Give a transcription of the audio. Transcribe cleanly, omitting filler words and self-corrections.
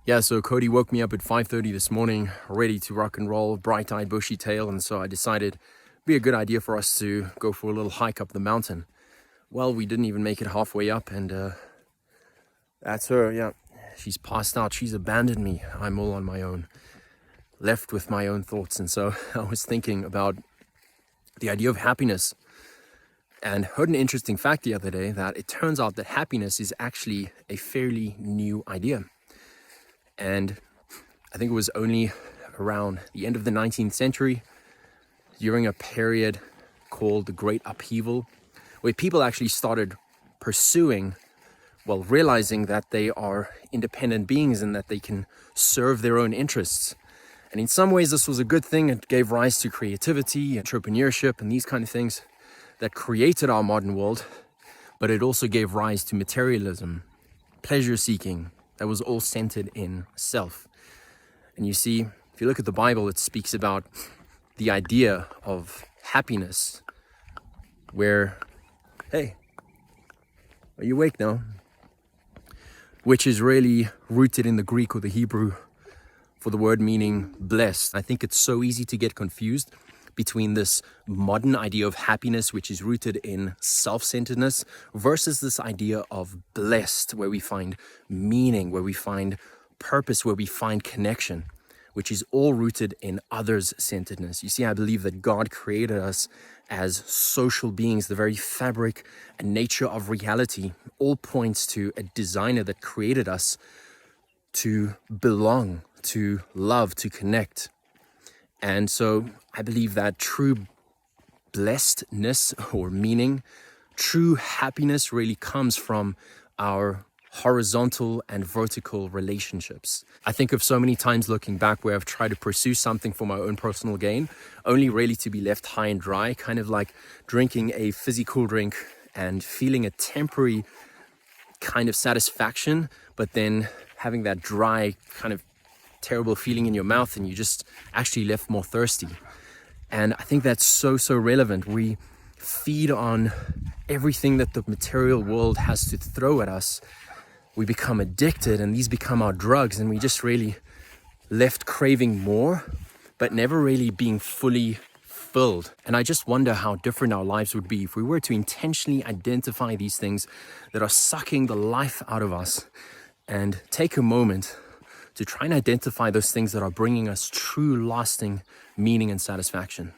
Yeah, so Cody woke me up at 5:30 this morning, ready to rock and roll, bright-eyed, bushy-tail, and so I decided it'd be a good idea for us to go for a little hike up the mountain. Well, we didn't even make it halfway up, and that's her, yeah. She's passed out, she's abandoned me. I'm all on my own, left with my own thoughts. And so I was thinking about the idea of happiness and heard an interesting fact the other day that it turns out that happiness is actually a fairly new idea. And I think it was only around the end of the 19th century, during a period called the Great Upheaval, where people actually started realizing that they are independent beings and that they can serve their own interests. And in some ways, this was a good thing. It gave rise to creativity, entrepreneurship, and these kind of things that created our modern world. But it also gave rise to materialism, pleasure seeking, that was all centered in self. And you see, if you look at the Bible, it speaks about the idea of happiness, where, hey, are you awake now? Which is really rooted in the Greek or the Hebrew for the word meaning blessed. I think it's so easy to get confused between this modern idea of happiness, which is rooted in self-centeredness, versus this idea of blessed, where we find meaning, where we find purpose, where we find connection, which is all rooted in others-centeredness. You see, I believe that God created us as social beings. The very fabric and nature of reality all points to a designer that created us to belong, to love, to connect. And so I believe that true blessedness or meaning, true happiness really comes from our horizontal and vertical relationships. I think of so many times looking back where I've tried to pursue something for my own personal gain, only really to be left high and dry, kind of like drinking a fizzy cool drink and feeling a temporary kind of satisfaction, but then having that dry kind of terrible feeling in your mouth and you just actually left more thirsty. And I think that's so relevant. We feed on everything that the material world has to throw at us. We become addicted and these become our drugs, and we just really left craving more, but never really being fully filled. And I just wonder how different our lives would be if we were to intentionally identify these things that are sucking the life out of us and take a moment to try and identify those things that are bringing us true lasting meaning and satisfaction.